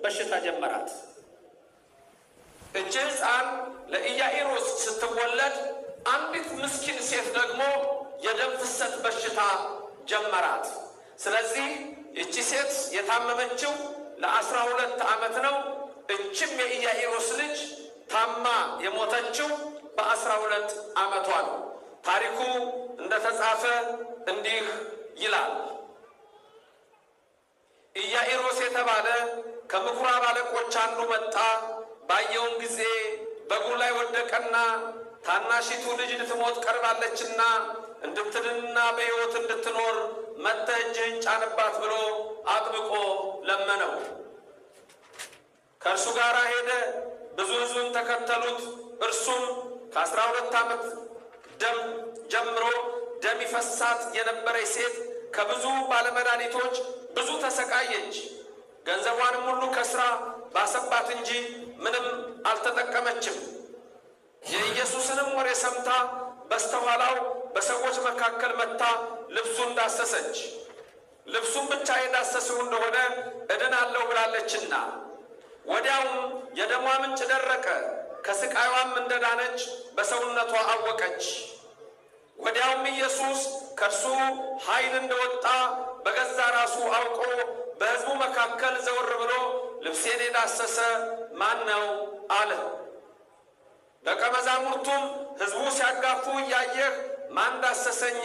በሽታ ጀመራት። እቺ ሕፃን ለኢያኢሮስ ስትወለድ አንዲት ምስኪን ሴት ደግሞ የደም ፍሰት በሽታ ጀመራት። ስለዚህ እቺ ሴት የታመመችው ለ12 ዓመት ነው። እችም የኢያኢሮስ ልጅ ታማ የሞተችው በ12 ዓመቷ ነው። ታሪኩ እንደተጻፈ እንዲህ ይላል። ኢያኢሮስ የተባለ ከምኵራብ አለቆች አንዱ መጣ። ባየውን ጊዜ በእግሩ ላይ ወደቀና ታናሺቱ ልጅ ልትሞት ቀርባለችና እንድትድንና በሕይወት እንድትኖር መጥተህ እጅህን ጫንባት ብሎ አጥብቆ ለመነው። ከእርሱ ጋር ሄደ። ብዙ ሕዝብም ተከተሉት። እርሱም ከ12 ዓመት ጀምሮ ደም ይፈሳት የነበረች ሴት ከብዙ ባለመድኃኒቶች ብዙ ተሰቃየች። ገንዘቧንም ሁሉ ከስራ ባሰባት እንጂ ምንም አልተጠቀመችም። የኢየሱስንም ወሬ ሰምታ በስተኋላው በሰዎች መካከል መጥታ ልብሱን ዳሰሰች። ልብሱን ብቻ የዳሰሰው እንደሆነ እድናለሁ ብላለችና። ወዲያውም የደሟ ምንጭ ደረቀ። ከስቃይዋም እንደዳነች በሰውነቷ አወቀች። ወዲያውም ኢየሱስ ከእርሱ ኃይል እንደወጣ በገዛ ራሱ አውቆ በሕዝቡ መካከል ዘወር ብሎ ልብሴን የዳሰሰ ማን ነው አለ። ደቀ መዛሙርቱም ሕዝቡ ሲያጋፉ እያየህ ማን ዳሰሰኝ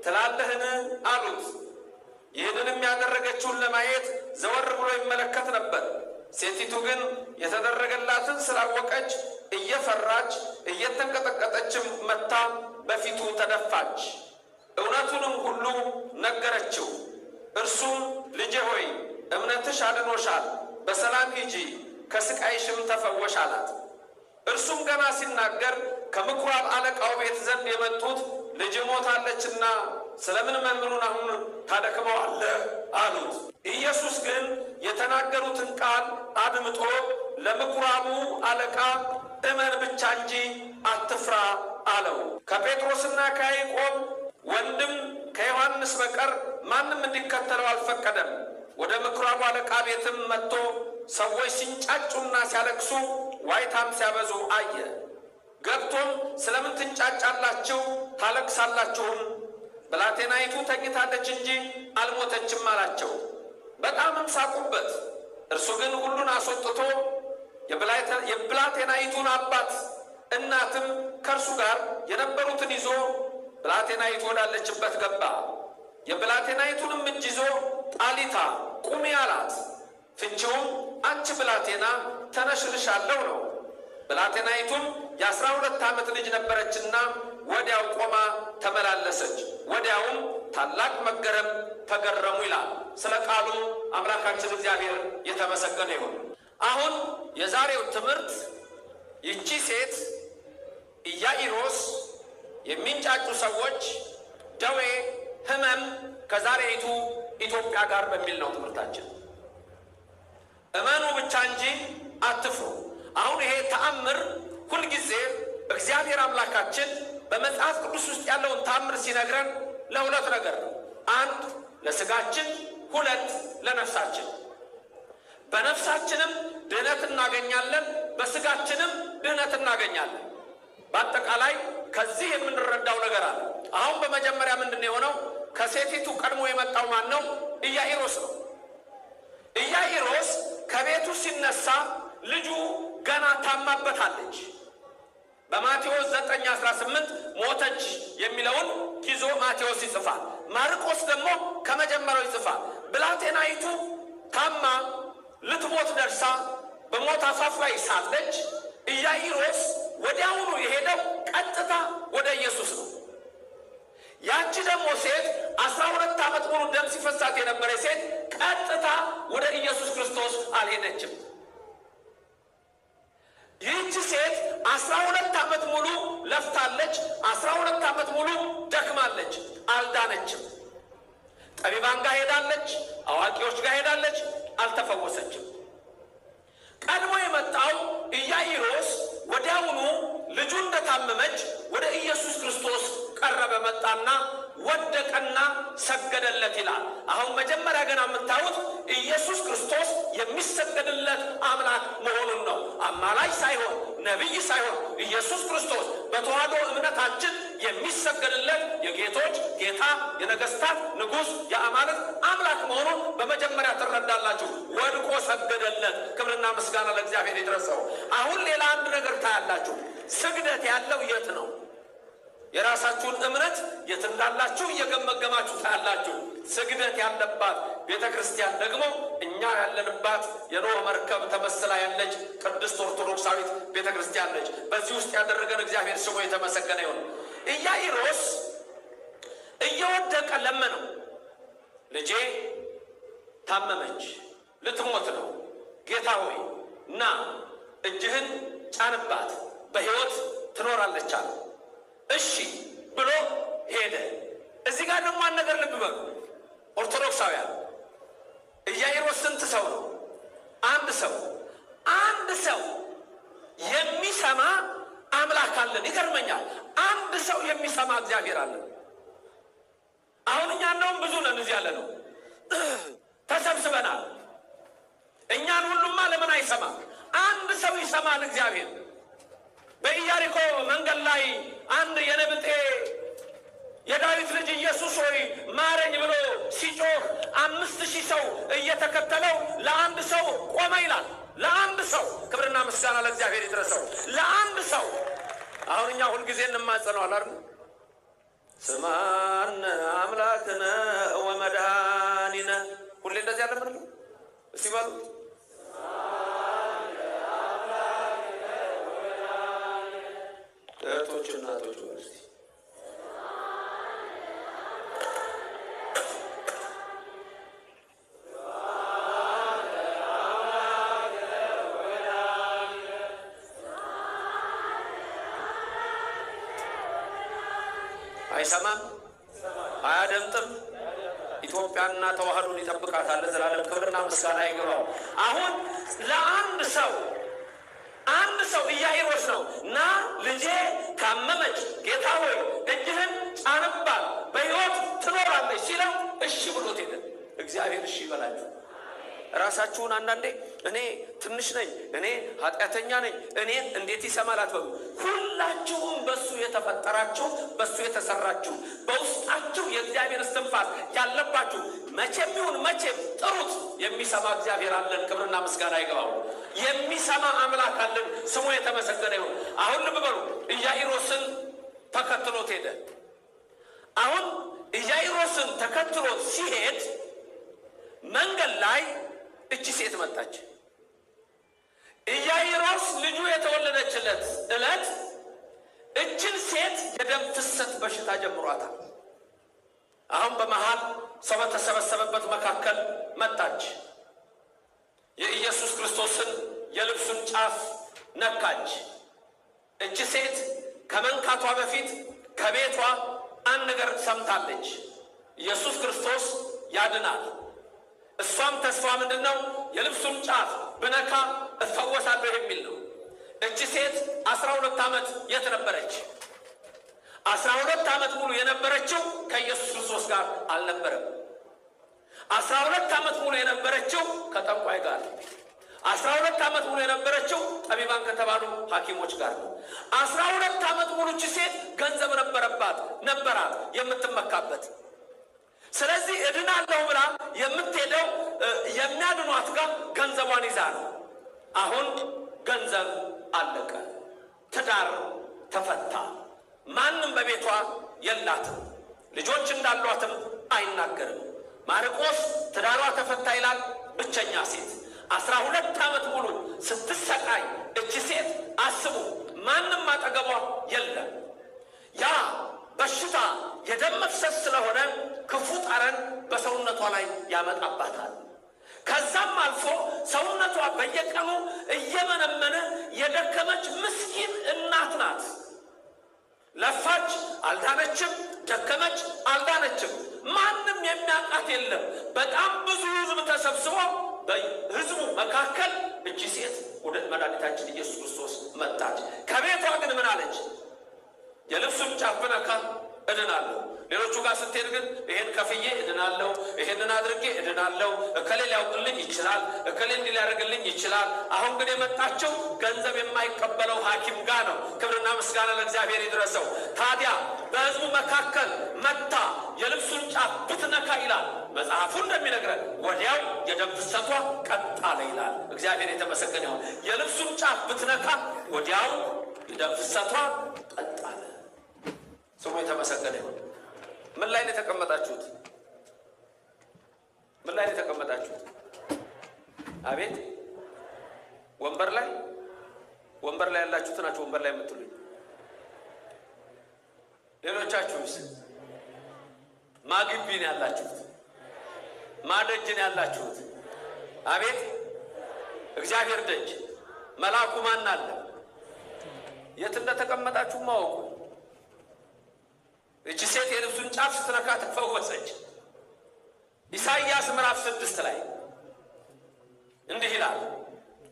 ትላለህን አሉት። ይህንንም ያደረገችውን ለማየት ዘወር ብሎ ይመለከት ነበር። ሴቲቱ ግን የተደረገላትን ስላወቀች እየፈራች እየተንቀጠቀጠችም መታ በፊቱ ተደፋች። እውነቱንም ሁሉ ነገረችው። እርሱም ልጄ ሆይ እምነትሽ አድኖሻል፣ በሰላም ሂጂ፣ ከስቃይሽም ተፈወሽ አላት። እርሱም ገና ሲናገር ከምኵራብ አለቃው ቤት ዘንድ የመጡት ልጅ ሞታለችና ስለምን መምህሩን አሁን ታደክመዋለህ አሉት። ኢየሱስ ግን የተናገሩትን ቃል አድምጦ ለምኵራቡ አለቃ እመን ብቻ እንጂ አትፍራ አለው። ከጴጥሮስና ከያዕቆብ ወንድም ከዮሐንስ በቀር ማንም እንዲከተለው አልፈቀደም። ወደ ምኵራቡ አለቃ ቤትም መጥቶ ሰዎች ሲንጫጩና ሲያለቅሱ ዋይታም ሲያበዙ አየ። ገብቶም ስለምን ትንጫጫላችሁ ታለቅሳላችሁም? ብላቴናይቱ ተኝታለች እንጂ አልሞተችም አላቸው። በጣምም ሳቁበት። እርሱ ግን ሁሉን አስወጥቶ የብላቴናይቱን አባት እናትም ከእርሱ ጋር የነበሩትን ይዞ ብላቴናይቱ ወዳለችበት ገባ። የብላቴናይቱንም እጅ ይዞ ጣሊታ ቁሚ አላት። ፍቺውም አንቺ ብላቴና ተነሽልሻለሁ ነው። ብላቴናይቱም የ12 ዓመት ልጅ ነበረችና ወዲያው ቆማ ተመላለሰች። ወዲያውም ታላቅ መገረም ተገረሙ ይላል። ስለ ቃሉ አምላካችን እግዚአብሔር የተመሰገነ ይሁን። አሁን የዛሬው ትምህርት ይቺ ሴት ኢያኢሮስ የሚንጫጩ ሰዎች ደዌ፣ ሕመም ከዛሬይቱ ኢትዮጵያ ጋር በሚል ነው ትምህርታችን። እመኑ ብቻ እንጂ አትፍሩ። አሁን ይሄ ተአምር ሁልጊዜ እግዚአብሔር አምላካችን በመጽሐፍ ቅዱስ ውስጥ ያለውን ተአምር ሲነግረን ለሁለት ነገር ነው። አንድ ለስጋችን፣ ሁለት ለነፍሳችን። በነፍሳችንም ድህነት እናገኛለን፣ በስጋችንም ድህነት እናገኛለን። በአጠቃላይ ከዚህ የምንረዳው ነገር አለ። አሁን በመጀመሪያ ምንድን ነው የሆነው? ከሴቲቱ ቀድሞ የመጣው ማን ነው? ኢያኢሮስ ነው። ኢያኢሮስ ከቤቱ ሲነሳ ልጁ ገና ታማበታለች። በማቴዎስ 9:18 ሞተች የሚለውን ይዞ ማቴዎስ ይጽፋል። ማርቆስ ደግሞ ከመጀመሪያው ይጽፋል። ብላቴናይቱ ታማ ልትሞት ደርሳ በሞት አፋፍ ላይ ሳለች ኢያኢሮስ ወዲያውኑ የሄደው ቀጥታ ወደ ኢየሱስ ነው። ያቺ ደግሞ ሴት 12 ዓመት ሙሉ ደም ሲፈሳት የነበረ ሴት ቀጥታ ወደ ኢየሱስ ክርስቶስ አልሄደችም። ይህች ሴት 12 ዓመት ሙሉ ለፍታለች። 12 ዓመት ሙሉ ደክማለች፣ አልዳነችም። ጠቢባን ጋር ሄዳለች፣ አዋቂዎች ጋር ሄዳለች፣ አልተፈወሰችም። ቀድሞ የመጣው ኢያኢሮስ ወዲያውኑ ልጁ እንደታመመች ወደ ኢየሱስ ክርስቶስ ቀረበ፣ መጣና ወደቀና ሰገደለት ይላል። አሁን መጀመሪያ ገና የምታዩት ኢየሱስ ክርስቶስ የሚሰገድለት አምላክ መሆኑን ነው። አማላጅ ሳይሆን ነቢይ ሳይሆን ኢየሱስ ክርስቶስ በተዋህዶ እምነታችን የሚሰገድለት የጌቶች ጌታ የነገስታት ንጉሥ የአማልክት አምላክ መሆኑን በመጀመሪያ ትረዳላችሁ። ወድቆ ሰገደለት። ክብርና ምስጋና ለእግዚአብሔር ይድረሰው። አሁን ሌላ አንድ ነገር ታያላችሁ። ስግደት ያለው የት ነው? የራሳችሁን እምነት የት እንዳላችሁ እየገመገማችሁ ታያላችሁ። ስግደት ያለባት ቤተ ክርስቲያን ደግሞ እኛ ያለንባት የኖህ መርከብ ተመስላ ያለች ቅድስት ኦርቶዶክሳዊት ቤተ ክርስቲያን ነች። በዚህ ውስጥ ያደረገን እግዚአብሔር ስሙ የተመሰገነ ይሁን። ኢያኢሮስ እየወደቀ ለመነው። ልጄ ታመመች፣ ልትሞት ነው። ጌታ ሆይ ና እጅህን ጫንባት፣ በሕይወት ትኖራለች አለ። እሺ ብሎ ሄደ። እዚህ ጋር ደግሞ አንድ ነገር ልብ በሉ ኦርቶዶክሳውያን። ኢያኢሮስ ስንት ሰው ነው? አንድ ሰው የሚሰማ አምላክ አለን። ይገርመኛል። አንድ ሰው የሚሰማ እግዚአብሔር አለን። አሁን እኛ እንደውም ብዙ ነን፣ እዚህ ያለ ነው ተሰብስበናል። እኛን ሁሉማ ለምን አይሰማም? አንድ ሰው ይሰማል እግዚአብሔር። በኢያሪኮ መንገድ ላይ አንድ የነብጤ የዳዊት ልጅ ኢየሱስ ሆይ ማረኝ ብሎ ሲጮህ 5000 ሰው እየተከተለው ለአንድ ሰው ቆመ ይላል። ለአንድ ሰው ክብርና ምስጋና ለእግዚአብሔር ይድረሰው። ለአንድ ሰው። አሁን እኛ ሁልጊዜ እንማጸነዋል አይደል? ስማን አምላክነ ወመድኃኒነ። ሁሌ እንደዚህ ያለ ምን ነው? እስቲ በሉ እህቶች እናቶች ወርሲ አይሰማም፣ አያደምጥም። ኢትዮጵያና ተዋህዶን ይጠብቃታል ለዘላለም። ክብርና ምስጋና ይግባው። አሁን ለአንድ ሰው ኢያኢሮስ ነው እና ልጄ ካመመች ጌታ ሆይ እጅህን ጫንባት በሕይወት ትኖራለች ሲለው እሺ ብሎት ሄደ። እግዚአብሔር እሺ ይበላችሁ። ራሳችሁን አንዳንዴ እኔ ትንሽ ነኝ፣ እኔ ኃጢአተኛ ነኝ፣ እኔን እንዴት ይሰማል አትበሉ። ሁላችሁም በሱ የተፈጠራችሁ በሱ የተሰራችሁ በውስጣችሁ የእግዚአብሔር እስትንፋስ ያለባችሁ መቼም ይሁን መቼም ጥሩት፣ የሚሰማ እግዚአብሔር አለን። ክብርና ምስጋና ይገባው። የሚሰማ አምላክ አለን። ስሙ የተመሰገነ ይሁን። አሁን ልብ በሉ። ኢያኢሮስን ተከትሎት ሄደ። አሁን ኢያኢሮስን ተከትሎት ሲሄድ መንገድ ላይ እቺ ሴት መጣች። ኢያኢሮስ ልጁ የተወለደችለት ዕለት እችን ሴት የደም ፍሰት በሽታ ጀምሯታል። አሁን በመሃል ሰው በተሰበሰበበት መካከል መጣች። የኢየሱስ ክርስቶስን የልብሱን ጫፍ ነካች። እቺ ሴት ከመንካቷ በፊት ከቤቷ አንድ ነገር ሰምታለች። ኢየሱስ ክርስቶስ ያድናል። እሷም ተስፋ ምንድነው? የልብሱን ጫፍ ብነካ እፈወሳለሁ እመልሳለሁ የሚል ነው። እቺ ሴት 12 ዓመት የት ነበረች? 12 ዓመት ሙሉ የነበረችው ከኢየሱስ ክርስቶስ ጋር አልነበረም። 12 ዓመት ሙሉ የነበረችው ከጠንቋይ ጋር፣ 12 ዓመት ሙሉ የነበረችው ጠቢባን ከተባሉ ሐኪሞች ጋር ነው። 12 ዓመት ሙሉ እቺ ሴት ገንዘብ ነበራት የምትመካበት። ስለዚህ እድናለሁ ብላ የምትሄደው የሚያድኗት ጋር ገንዘቧን ይዛ ነው። አሁን ገንዘብ አለቀ፣ ትዳር ተፈታ፣ ማንም በቤቷ የላትም፣ ልጆች እንዳሏትም አይናገርም። ማርቆስ ትዳሯ ተፈታ ይላል። ብቸኛ ሴት 12 ዓመት ሙሉ ስትሰቃይ እቺ ሴት አስቡ፣ ማንም አጠገቧ የለም። ያ በሽታ የደም መፍሰስ ስለሆነ ክፉ ጠረን በሰውነቷ ላይ ያመጣባታል። ከዛም አልፎ ሰውነቷ በየቀኑ እየመነመነ የደከመች ምስኪን እናት ናት። ለፋች አልዳነችም፣ ደከመች አልዳነችም። ማንም የሚያውቃት የለም። በጣም ብዙ ሕዝብ ተሰብስቦ በሕዝቡ መካከል እቺ ሴት ወደ መድኃኒታችን ኢየሱስ ክርስቶስ መጣች። ከቤቷ ግን ምን አለች? የልብሱን ጫፍ ብነካ እድናለሁ። ሌሎቹ ጋር ስትሄድ ግን ይሄን ከፍዬ እድናለሁ፣ ይሄንን አድርጌ እድናለሁ፣ እከሌ ሊያውቅልኝ ይችላል፣ እከሌ እንዲህ ሊያደርግልኝ ይችላል። አሁን ግን የመጣችው ገንዘብ የማይቀበለው ሐኪም ጋር ነው። ክብርና ምስጋና ለእግዚአብሔር ይድረሰው። ታዲያ በሕዝቡ መካከል መታ የልብሱን ጫፍ ብትነካ ይላል መጽሐፉ እንደሚነግረን ወዲያው የደም ፍሰቷ ቀጥ አለ ይላል። እግዚአብሔር የተመሰገነ ይሁን። የልብሱን ጫፍ ብትነካ ወዲያው የደም ፍሰቷ ቀጥ አለ። ስሙ የተመሰገነ ይሁን። ምን ላይ ነው የተቀመጣችሁት? ምን ላይ ነው የተቀመጣችሁት? አቤት ወንበር ላይ ያላችሁት ናችሁ ወንበር ላይ የምትሉኝ። ሌሎቻችሁስ ማግቢ ነው ያላችሁት? ማደጅ ነው ያላችሁት? አቤት እግዚአብሔር ደጅ መልአኩ ማን አለ? የት እንደተቀመጣችሁ ማወቁ። እቺ ሴት የልብሱን ጫፍ ስትነካ ተፈወሰች። ኢሳይያስ ምዕራፍ 6 ላይ እንዲህ ይላል፣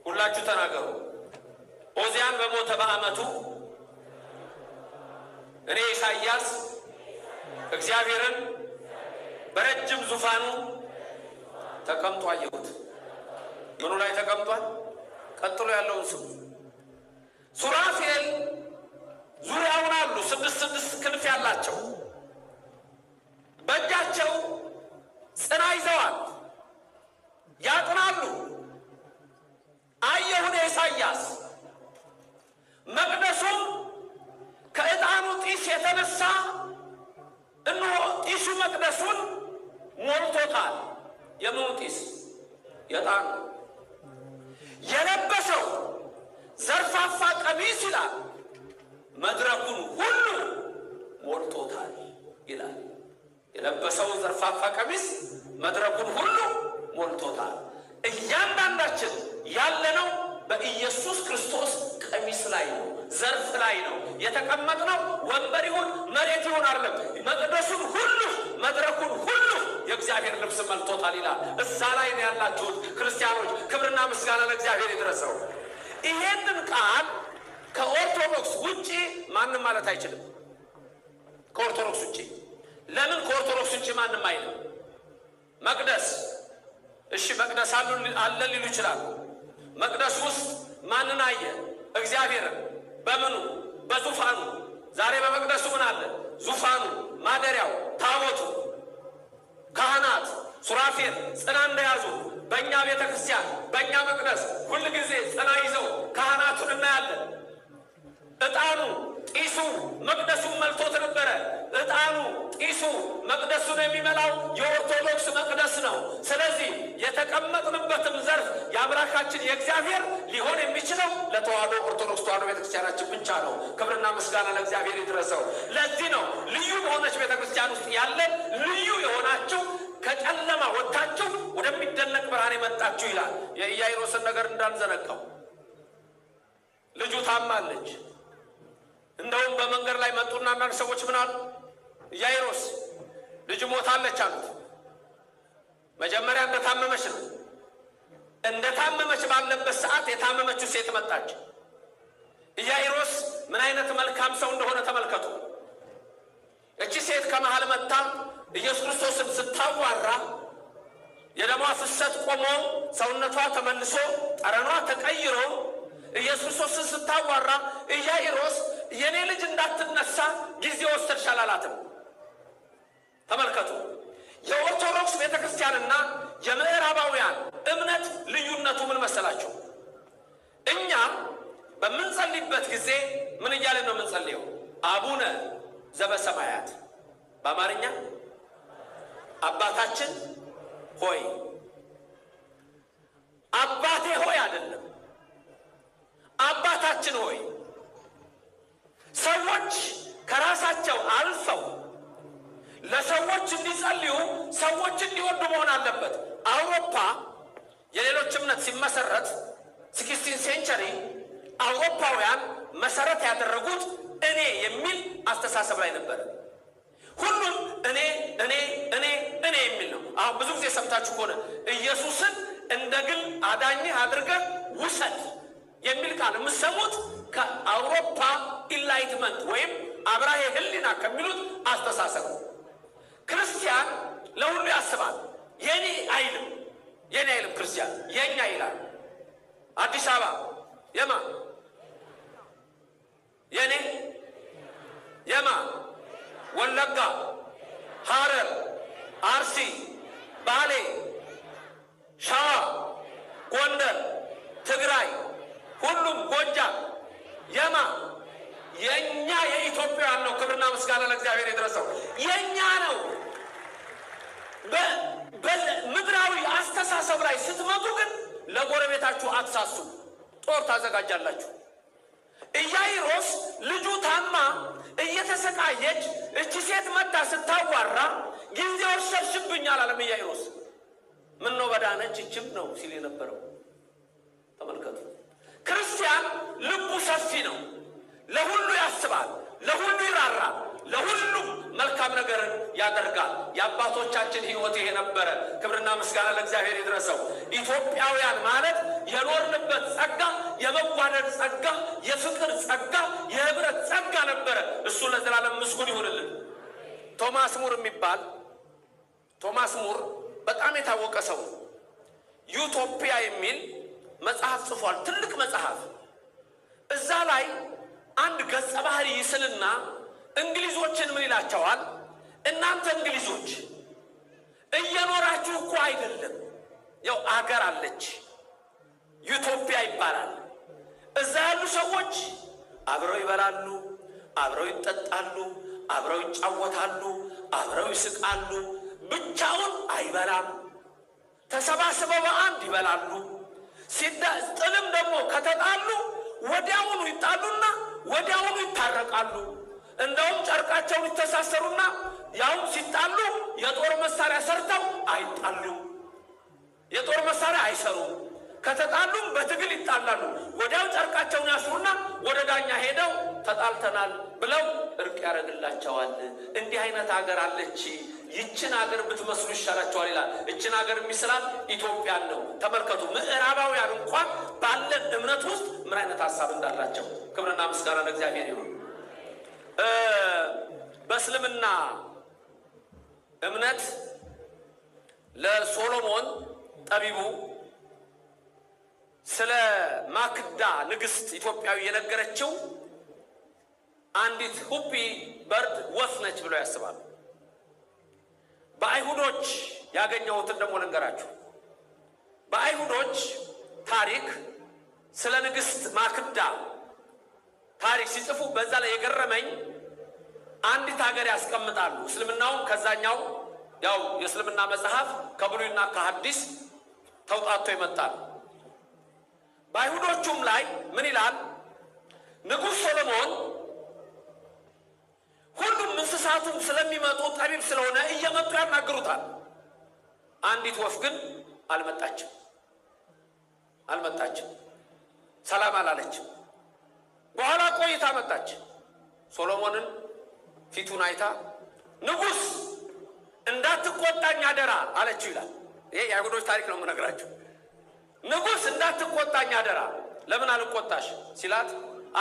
ሁላችሁ ተናገሩ። ኦዚያን በሞተ በዓመቱ እኔ ኢሳይያስ እግዚአብሔርን በረጅም ዙፋኑ ተቀምጦ አየሁት። ምኑ ላይ ተቀምጧል? ቀጥሎ ያለውን ስሙ። ሱራፌል ዙሪያውን አሉ፣ 6 ክንፍ ያላቸው በእጃቸው ጽና ይዘዋል፣ ያጥናሉ። አየሁን ኢሳይያስ መቅደሱም ከዕጣኑ ጢስ የተነሳ እነሆ ጢሱ መቅደሱን ሞልቶታል። የምኑ ጢስ? የዕጣኑ። የለበሰው ዘርፋፋ ቀሚስ ይላል መድረኩን ሁሉ ሞልቶታል ይላል። የለበሰው ዘርፋፋ ቀሚስ መድረኩን ሁሉ ሞልቶታል። እያንዳንዳችን ያለነው በኢየሱስ ክርስቶስ ቀሚስ ላይ ነው፣ ዘርፍ ላይ ነው የተቀመጥነው። ወንበር ይሁን መሬት ይሁን አይደለም፣ መቅደሱን ሁሉ መድረኩን ሁሉ የእግዚአብሔር ልብስ መልቶታል ይላል። እዛ ላይ ነው ያላችሁት ክርስቲያኖች። ክብርና ምስጋና ለእግዚአብሔር ይድረሰው። ይሄንን ቃል ከኦርቶዶክስ ውጪ ማንም ማለት አይችልም። ከኦርቶዶክስ ውጪ ለምን? ከኦርቶዶክስ ውጪ ማንም አይልም። መቅደስ እሺ፣ መቅደስ አለ ሊሉ ይችላሉ። መቅደስ ውስጥ ማንን አየ? እግዚአብሔርን። በምኑ? በዙፋኑ። ዛሬ በመቅደሱ ምን አለ? ዙፋኑ፣ ማደሪያው፣ ታቦቱ፣ ካህናት ሱራፌል ጽና እንደያዙ በእኛ ቤተ ክርስቲያን በእኛ መቅደስ ሁል ጊዜ ጽና ይዘው ካህናቱን እናያለን። ዕጣኑ ጢሱ መቅደሱን መልቶት ነበረ። ዕጣኑ ጢሱ መቅደሱን የሚመላው የኦርቶዶክስ መቅደስ ነው። ስለዚህ የተቀመጥንበትም ዘርፍ የአምላካችን የእግዚአብሔር ሊሆን የሚችለው ለተዋህዶ ኦርቶዶክስ ተዋህዶ ቤተክርስቲያናችን ብቻ ነው። ክብርና ምስጋና ለእግዚአብሔር ይድረሰው። ለዚህ ነው ልዩ በሆነች ቤተክርስቲያን ውስጥ ያለን ልዩ የሆናችሁ ከጨለማ ወጥታችሁ ወደሚደነቅ ብርሃን የመጣችሁ ይላል። የኢያኢሮስን ነገር እንዳንዘነጋው። ልጁ ታማለች። እንደውም በመንገድ ላይ መጡና አንዳንድ ሰዎች ምን አሉ? ኢያኢሮስ ልጅ ሞታለች አሉት። መጀመሪያ እንደታመመች ነው። እንደታመመች ባለበት ሰዓት የታመመችው ሴት መጣች። ኢያኢሮስ ምን አይነት መልካም ሰው እንደሆነ ተመልከቱ። እቺ ሴት ከመሃል መጣ ኢየሱስ ክርስቶስን ስታዋራ የደሟ ፍሰት ቆሞ ሰውነቷ ተመልሶ ጠረኗ ተቀይሮ ኢየሱስ ክርስቶስን ስታዋራ ኢያኢሮስ የኔ ልጅ እንዳትነሳ ጊዜ ወሰድሽ አላላትም። ተመልከቱ። የኦርቶዶክስ ቤተክርስቲያንና የምዕራባውያን እምነት ልዩነቱ ምን መሰላችሁ? እኛ በምንጸልይበት ጊዜ ምን እያለን ነው የምንጸልየው? አቡነ ዘበሰማያት፣ በአማርኛ አባታችን ሆይ። አባቴ ሆይ አይደለም፣ አባታችን ሆይ። ሰዎች ከራሳቸው አልፈው ለሰዎች እንዲጸልዩ ሰዎች እንዲወዱ መሆን አለበት። አውሮፓ የሌሎች እምነት ሲመሰረት 16 ሴንቸሪ አውሮፓውያን መሰረት ያደረጉት እኔ የሚል አስተሳሰብ ላይ ነበር። ሁሉም እኔ እኔ እኔ እኔ የሚል ነው። አሁን ብዙ ጊዜ ሰምታችሁ ከሆነ ኢየሱስን እንደ ግል አዳኝህ አድርገህ ውሰድ የሚል ቃል የምትሰሙት ከአውሮፓ ኢንላይትመንት ወይም አብራሄ ህሊና ከሚሉት አስተሳሰብ። ክርስቲያን ለሁሉ ያስባል። የኔ አይልም፣ የኔ አይልም። ክርስቲያን የኛ ይላል። አዲስ አበባ የማ የኔ የማ ወለጋ፣ ሐረር፣ አርሲ፣ ባሌ፣ ሸዋ፣ ጎንደር፣ ትግራይ፣ ሁሉም ጎጃም የማ የኛ የኢትዮጵያውያን ነው። ክብርና ምስጋና ለእግዚአብሔር ይድረሰው። የኛ ነው። በምድራዊ አስተሳሰብ ላይ ስትመጡ ግን ለጎረቤታችሁ አትሳሱ፣ ጦር ታዘጋጃላችሁ። ኢያኢሮስ ልጁ ታማ እየተሰቃየች እቺ ሴት መጣ ስታዋራ ጊዜ ወሰድሽብኝ አላለም ኢያኢሮስ። ምን ነው በዳነች እችም ነው ሲል የነበረው። ተመልከቱ። ክርስቲያን ልቡ ሰፊ ነው። ለሁሉ ያስባል፣ ለሁሉ ይራራል፣ ለሁሉም መልካም ነገርን ያደርጋል። የአባቶቻችን ሕይወት ይሄ ነበረ። ክብርና ምስጋና ለእግዚአብሔር ይድረሰው። ኢትዮጵያውያን ማለት የኖርንበት ጸጋ፣ የመዋደድ ጸጋ፣ የፍቅር ጸጋ፣ የህብረት ጸጋ ነበረ። እሱ ለዘላለም ምስጉን ይሁንልን። ቶማስ ሙር የሚባል ቶማስ ሙር በጣም የታወቀ ሰው ዩቶፒያ የሚል መጽሐፍ ጽፏል። ትልቅ መጽሐፍ። እዛ ላይ አንድ ገጸ ባህሪ ይስልና እንግሊዞችን ምን ይላቸዋል? እናንተ እንግሊዞች እየኖራችሁ እኮ አይደለም። ያው አገር አለች፣ ዩቶፒያ ይባላል። እዛ ያሉ ሰዎች አብረው ይበላሉ፣ አብረው ይጠጣሉ፣ አብረው ይጫወታሉ፣ አብረው ይስቃሉ። ብቻውን አይበላም። ተሰባስበው በአንድ ይበላሉ። ጥልም ደግሞ ከተጣሉ ወዲያውኑ ይጣሉና ወዲያውኑ ይታረቃሉ። እንደውም ጨርቃቸውን ይተሳሰሩና ያውም ሲጣሉ የጦር መሳሪያ ሰርተው አይጣሉም። የጦር መሳሪያ አይሰሩም። ከተጣሉም በትግል ይጣላሉ። ወዲያው ጨርቃቸውን ያስሩና ወደ ዳኛ ሄደው ተጣልተናል ብለው እርቅ ያደርግላቸዋል። እንዲህ አይነት ሀገር አለች። ይችን ሀገር ብትመስሉ ይሻላቸዋል ይላል። ይችን ሀገር የሚስላት ኢትዮጵያን ነው። ተመልከቱ። ምዕራባውያን እንኳን ባለን እምነት ውስጥ ምን አይነት ሀሳብ እንዳላቸው። ክብርና ምስጋና ለእግዚአብሔር ይሁን። በእስልምና እምነት ለሶሎሞን ጠቢቡ ስለ ማክዳ ንግስት ኢትዮጵያዊ የነገረችው አንዲት ሁፒ በርድ ወፍ ነች ብለው ያስባሉ። በአይሁዶች ያገኘሁትን ደግሞ ልንገራችሁ። በአይሁዶች ታሪክ ስለ ንግስት ማክዳ ታሪክ ሲጽፉ በዛ ላይ የገረመኝ አንዲት ሀገር ያስቀምጣሉ። እስልምናው ከዛኛው ያው የእስልምና መጽሐፍ ከብሉይና ከሐዲስ ተውጣቶ ይመጣል። በአይሁዶቹም ላይ ምን ይላል? ንጉሥ ሶሎሞን ሁሉም እንስሳቱም ስለሚመጡ ጠቢብ ስለሆነ እየመጡ ያናግሩታል። አንዲት ወፍ ግን አልመጣችም፣ ሰላም አላለችም። በኋላ ቆይታ መጣች። ሶሎሞንን ፊቱን አይታ ንጉሥ እንዳትቆጣኝ አደራ አለችው ይላል። ይሄ የአይሁዶች ታሪክ ነው የምነግራችሁ። ንጉሥ እንዳትቆጣኝ አደራ። ለምን አልቆጣሽ ሲላት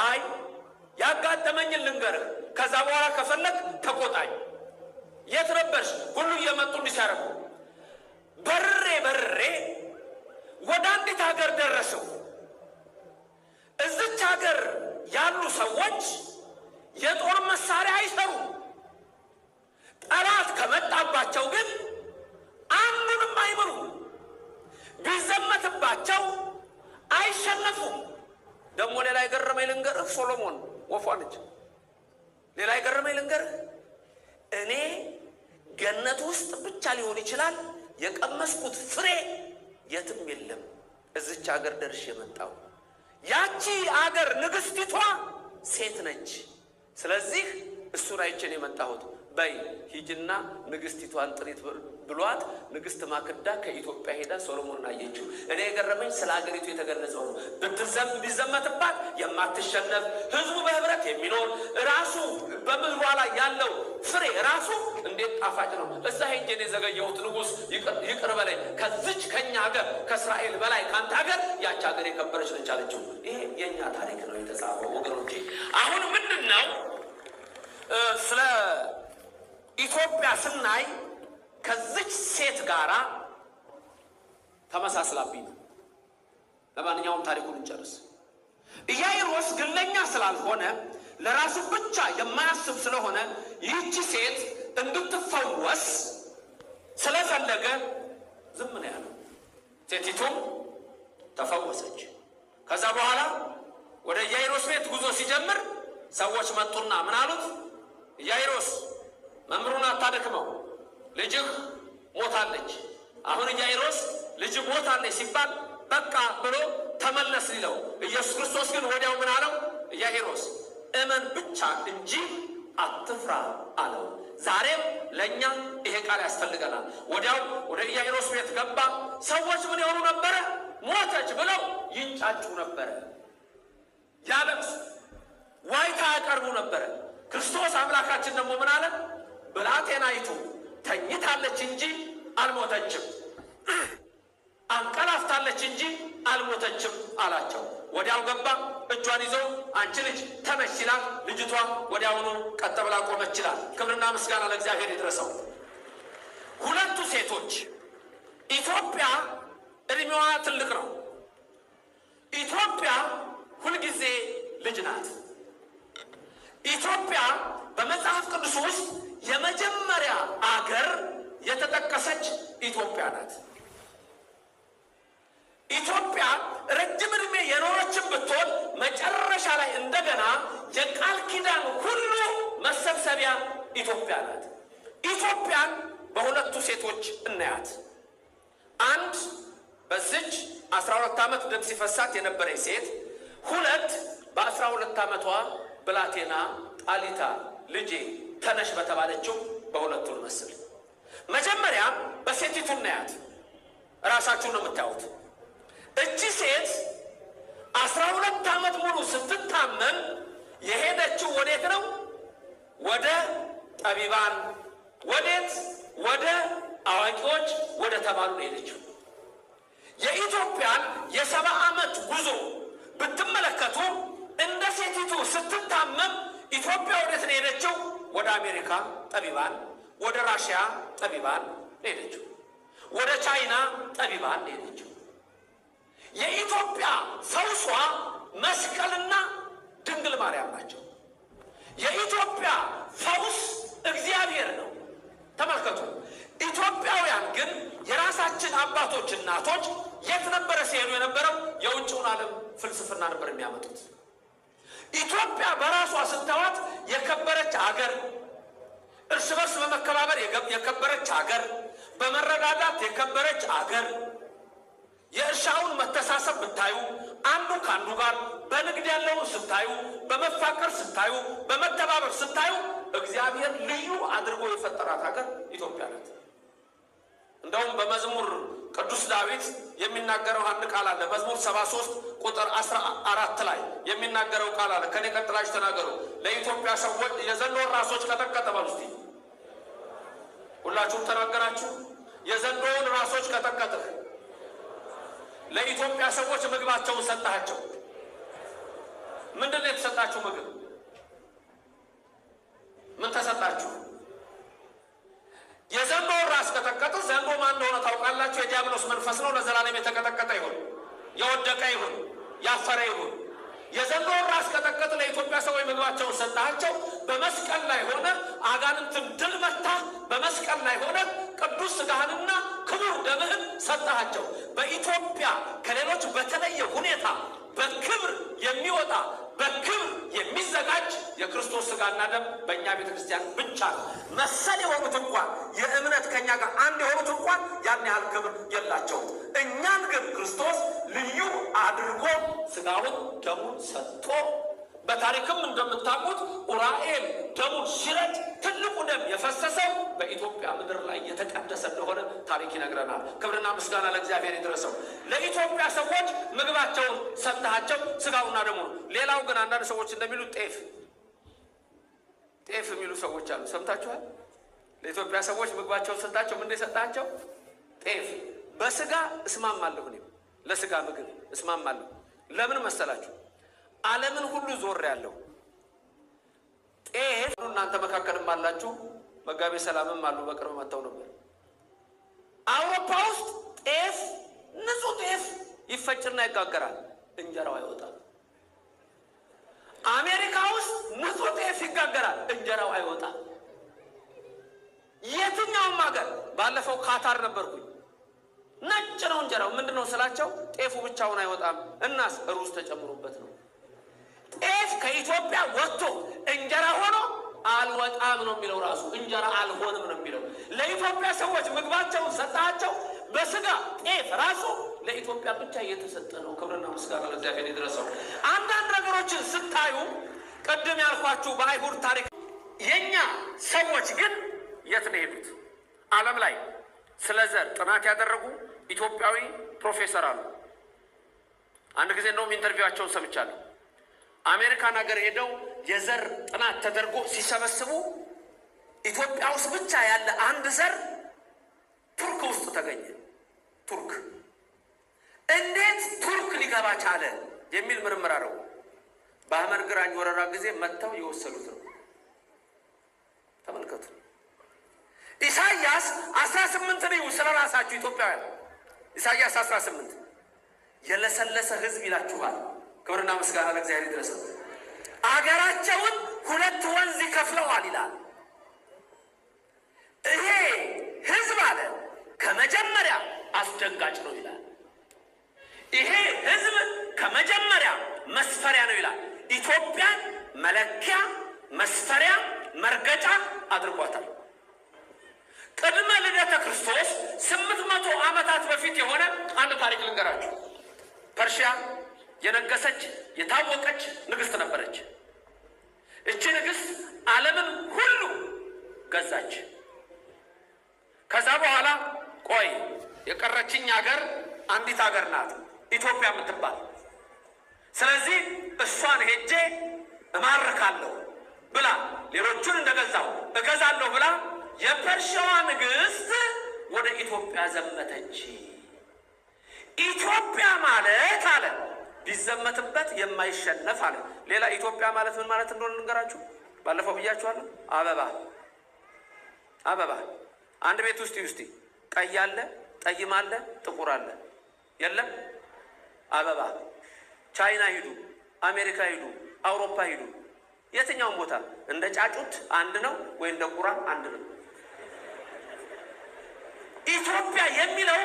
አይ ያጋጠመኝን ልንገርህ፣ ከዛ በኋላ ከፈለክ ተቆጣኝ። የት ነበርሽ? ሁሉ እየመጡ እንዲያረጉ በርሬ ወደ አንዲት ሀገር ደረሰው። እዚች ሀገር ያሉ ሰዎች የጦር መሳሪያ አይሰሩም። ጠላት ከመጣባቸው ግን አንዱንም አይምሩም። ቢዘመትባቸው አይሸነፉም። ደግሞ ሌላ የገረመኝ ልንገርህ፣ ሶሎሞን ወፏ ነች። ሌላ የገረመኝ ልንገርህ፣ እኔ ገነት ውስጥ ብቻ ሊሆን ይችላል የቀመስኩት ፍሬ የትም የለም። እዚች ሀገር ደርሼ የመጣው ያቺ አገር ንግስቲቷ ሴት ነች። ስለዚህ እሱን አይቼን የመጣሁት። በይ ሂጅና ንግስቲቷን ጥሪት ብሏት ንግስት ማክዳ ከኢትዮጵያ ሄዳ ሶሎሞንን አየችው። እኔ የገረመኝ ስለ ሀገሪቱ የተገለጸው ነው። ቢዘመትባት የማትሸነፍ ህዝቡ በህብረት የሚኖር ራሱ በምድሯ ላይ ያለው ፍሬ ራሱ እንዴት ጣፋጭ ነው። እዛ ሄጄን የዘገየሁት ንጉሥ ይቅር በለኝ፣ ከዚች ከኛ ሀገር ከእስራኤል በላይ ከአንተ ሀገር ያች ሀገር የከበረች ነች አለችው። ይሄ የእኛ ታሪክ ነው የተጻፈው ወገኖቼ። አሁን ምንድን ነው ስለ ኢትዮጵያ ስናይ ከዚች ሴት ጋራ ተመሳስላብኝ ነው። ለማንኛውም ታሪኩን እንጨርስ። ኢያኢሮስ ግለኛ ስላልሆነ ለራሱ ብቻ የማያስብ ስለሆነ ይህቺ ሴት እንድትፈወስ ስለፈለገ ዝም ነው ያለው። ሴቲቱም ተፈወሰች። ከዛ በኋላ ወደ ኢያኢሮስ ቤት ጉዞ ሲጀምር ሰዎች መጡና ምን አሉት? ኢያኢሮስ መምሩን አታደክመው፣ ልጅህ ሞታለች። አሁን ኢያኢሮስ ልጅ ሞታለች ሲባል በቃ ብሎ ተመለስ ሊለው፣ ኢየሱስ ክርስቶስ ግን ወዲያው ምን አለው? ኢያኢሮስ እመን ብቻ እንጂ አትፍራ አለው። ዛሬም ለእኛ ይሄ ቃል ያስፈልገናል። ወዲያው ወደ ኢያኢሮስ ቤት ገባ። ሰዎች ምን የሆኑ ነበረ? ሞተች ብለው ይንጫጩ ነበረ። ያለቅሱ ዋይታ ያቀርቡ ነበረ። ክርስቶስ አምላካችን ደግሞ ምን አለ? ብላቴናይቱ ተኝታለች እንጂ አልሞተችም፣ አንቀላፍታለች እንጂ አልሞተችም አላቸው። ወዲያው ገባ፣ እጇን ይዞ አንቺ ልጅ ተነሽ ሲላት ልጅቷ ወዲያውኑ ቀጥ ብላ ቆመች ይላል። ክብርና ምስጋና ለእግዚአብሔር ይድረሰው። ሁለቱ ሴቶች ኢትዮጵያ እድሜዋ ትልቅ ነው። ኢትዮጵያ ሁልጊዜ ልጅ ናት። ኢትዮጵያ በመጽሐፍ ቅዱስ ውስጥ የመጀመሪያ አገር የተጠቀሰች ኢትዮጵያ ናት። ኢትዮጵያ ረጅም ዕድሜ የኖረችን ብትሆን መጨረሻ ላይ እንደገና የቃል ኪዳን ሁሉ መሰብሰቢያ ኢትዮጵያ ናት። ኢትዮጵያን በሁለቱ ሴቶች እናያት። አንድ በዚች 12 ዓመት ደም ሲፈሳት የነበረች ሴት፣ ሁለት በ12 ዓመቷ ብላቴና ጣሊታ ልጄ ተነሽ በተባለችው በሁለቱን መስል። መጀመሪያ በሴቲቱ እናያት። ራሳችሁን ነው የምታዩት። እቺ ሴት 12 ዓመት ሙሉ ስትታመም የሄደችው ወዴት ነው? ወደ ጠቢባን፣ ወዴት? ወደ አዋቂዎች ወደ ተባሉ ነው የሄደችው። የኢትዮጵያን የ70 ዓመት ጉዞ ብትመለከቱ እንደ ሴቲቱ ስትታመም ኢትዮጵያ ወዴት ነው የሄደችው? ወደ አሜሪካ ጠቢባን፣ ወደ ራሽያ ጠቢባን ነው የሄደችው፣ ወደ ቻይና ጠቢባን ነው የሄደችው። የኢትዮጵያ ፈውሷ መስቀልና ድንግል ማርያም ናቸው። የኢትዮጵያ ፈውስ እግዚአብሔር ነው። ተመልከቱ። ኢትዮጵያውያን ግን የራሳችን አባቶች እናቶች የት ነበረ ሲሄዱ የነበረው? የውጭውን ዓለም ፍልስፍና ነበር የሚያመጡት። ኢትዮጵያ በራሷ ስታዋት የከበረች አገር፣ እርስ በርስ በመከባበር የከበረች አገር፣ በመረዳዳት የከበረች አገር፣ የእርሻውን መተሳሰብ ብታዩ፣ አንዱ ከአንዱ ጋር በንግድ ያለውን ስታዩ፣ በመፋቀር ስታዩ፣ በመተባበር ስታዩ እግዚአብሔር ልዩ አድርጎ የፈጠራት ሀገር ኢትዮጵያ ናት። እንደውም በመዝሙር ቅዱስ ዳዊት የሚናገረው አንድ ቃል አለ። መዝሙር 73 ቁጥር 14 ላይ የሚናገረው ቃል አለ። ከኔ ቀጥላችሁ ተናገሩ። ለኢትዮጵያ ሰዎች የዘንዶን ራሶች ቀጠቀጠ በሉ እስቲ። ሁላችሁም ተናገራችሁ። የዘንዶን ራሶች ቀጠቀጠ። ለኢትዮጵያ ሰዎች ምግባቸውን ሰጣቸው። ምንድነው የተሰጣችሁ ምግብ? ምን ተሰጣችሁ? የዘንዶ ራስ ከተቀጠቀጠ ዘንዶ ማን እንደሆነ ታውቃላችሁ? የዲያብሎስ መንፈስ ነው። ለዘላለም የተቀጠቀጠ ይሁን፣ የወደቀ ይሁን፣ ያፈረ ይሁን። የዘንዶ ራስ ከተቀጠቀጠ ለኢትዮጵያ ሰዎች ምግባቸውን ሰጣቸው። በመስቀል ላይ ሆነ አጋንንትን ድል መታ። በመስቀል ላይ ሆነ ቅዱስ ሥጋህንና ክቡር ደምህን ሰጣቸው። በኢትዮጵያ ከሌሎች በተለየ ሁኔታ በክብር የሚወጣ በክብር የሚዘጋጅ የክርስቶስ ሥጋና ደም በእኛ ቤተክርስቲያን ብቻ ነው። መሰል የሆኑት እንኳን የእምነት ከኛ ጋር አንድ የሆኑት እንኳን ያን ያህል ክብር የላቸውም። እኛን ግን ክርስቶስ ልዩ አድርጎ ሥጋውን ደሙን ሰጥቶ በታሪክም እንደምታውቁት ኡራኤል ደሙን ሲረጭ ትልቁ ደም የፈሰሰው በኢትዮጵያ ምድር ላይ የተቀደሰ እንደሆነ ታሪክ ይነግረናል። ክብርና ምስጋና ለእግዚአብሔር ይድረሰው። ለኢትዮጵያ ሰዎች ምግባቸውን ሰጣቸው፣ ሥጋውና ደሙን። ሌላው ግን አንዳንድ ሰዎች እንደሚሉት ጤፍ የሚሉ ሰዎች አሉ። ሰምታችኋል? ለኢትዮጵያ ሰዎች ምግባቸውን ሰጣቸው። ምንድን ሰጣቸው? ጤፍ። በሥጋ እስማማለሁ፣ እኔም ለሥጋ ምግብ እስማማለሁ። ለምን መሰላችሁ? ዓለምን ሁሉ ዞር ያለው ጤፍ እናንተ መካከልም አላችሁ፣ መጋቤ ሰላምም አሉ፣ በቅርብ መጥተው ነበር። አውሮፓ ውስጥ ጤፍ ንጹህ ጤፍ ይፈጭና ይጋገራል፣ እንጀራው አይወጣም። አሜሪካ ውስጥ ንጹህ ጤፍ ይጋገራል፣ እንጀራው አይወጣም። የትኛውም ሀገር ባለፈው ካታር ነበርኩኝ። ነጭ ነው እንጀራው። ምንድነው ስላቸው ጤፉ ብቻውን አይወጣም፣ እናስ ሩዝ ተጨምሮበት ነው። ጤፍ ከኢትዮጵያ ወጥቶ እንጀራ ሆኖ አልወጣም ነው የሚለው። ራሱ እንጀራ አልሆንም ነው የሚለው። ለኢትዮጵያ ሰዎች ምግባቸውን ሰጣቸው። በሥጋ ጤፍ ራሱ ለኢትዮጵያ ብቻ እየተሰጠ ነው። ክብርና ምስጋና ለእግዚአብሔር ይድረሰው። አንዳንድ ነገሮችን ስታዩ ቅድም ያልኳችሁ በአይሁድ ታሪክ የኛ ሰዎች ግን የት ነው የሄዱት? ዓለም ላይ ስለ ዘር ጥናት ያደረጉ ኢትዮጵያዊ ፕሮፌሰር አሉ። አንድ ጊዜ እንደውም ኢንተርቪዋቸውን ሰምቻለሁ። አሜሪካን ሀገር ሄደው የዘር ጥናት ተደርጎ ሲሰበስቡ ኢትዮጵያ ውስጥ ብቻ ያለ አንድ ዘር ቱርክ ውስጥ ተገኘ። ቱርክ እንዴት ቱርክ ሊገባ ቻለ የሚል ምርምር አደረጉ። በአህመድ ግራኝ ወረራ ጊዜ መጥተው የወሰዱት ነው። ተመልከቱ። ኢሳያስ 18 ነው ስለ ራሳችሁ ኢትዮጵያውያን። ኢሳያስ 18 የለሰለሰ ሕዝብ ይላችኋል። ክብርና ምስጋና ለእግዚአብሔር ይድረሰው። አገራቸውን ሁለት ወንዝ ይከፍለዋል ይላል። ይሄ ሕዝብ አለ ከመጀመሪያ አስደንጋጭ ነው ይላል። ይሄ ሕዝብ ከመጀመሪያ መስፈሪያ ነው ይላል። ኢትዮጵያን መለኪያ፣ መስፈሪያ፣ መርገጫ አድርጓታል። ቅድመ ልደተ ክርስቶስ 800 ዓመታት በፊት የሆነ አንድ ታሪክ ልንገራችሁ። ፐርሺያ የነገሰች የታወቀች ንግስት ነበረች። እቺ ንግስት ዓለምን ሁሉ ገዛች። ከዛ በኋላ ቆይ የቀረችኝ ሀገር አንዲት ሀገር ናት፣ ኢትዮጵያ የምትባል። ስለዚህ እሷን ሄጄ እማርካለሁ ብላ ሌሎቹን እንደገዛው እገዛለሁ ብላ የፐርሺያዋ ንግስት ወደ ኢትዮጵያ ዘመተች። ኢትዮጵያ ማለት አለ ቢዘመትበት የማይሸነፍ አለ። ሌላ ኢትዮጵያ ማለት ምን ማለት እንደሆነ ልንገራችሁ። ባለፈው ብያችኋለሁ። አበባ አንድ ቤት ውስጥ ቀይ አለ፣ ጠይም አለ፣ ጥቁር አለ። የለም አበባ። ቻይና ሂዱ፣ አሜሪካ ሂዱ፣ አውሮፓ ሂዱ፣ የትኛውም ቦታ እንደ ጫጩት አንድ ነው ወይ እንደ ቁራ አንድ ነው። ኢትዮጵያ የሚለው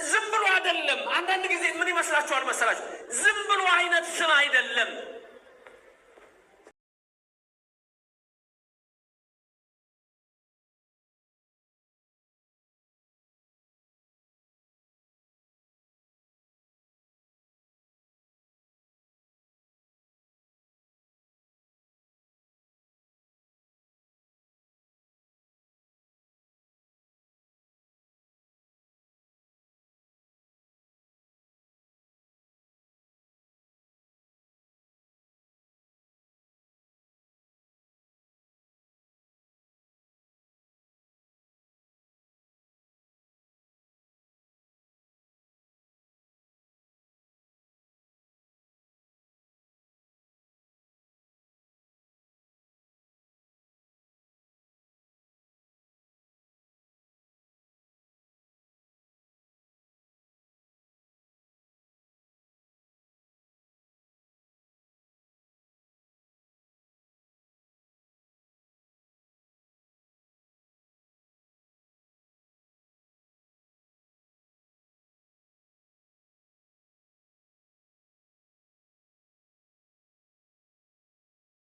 ዝም ብሎ አይደለም። አንዳንድ ጊዜ ምን ይመስላችኋል መሰላችሁ? ዝም ብሎ አይነት ስም አይደለም።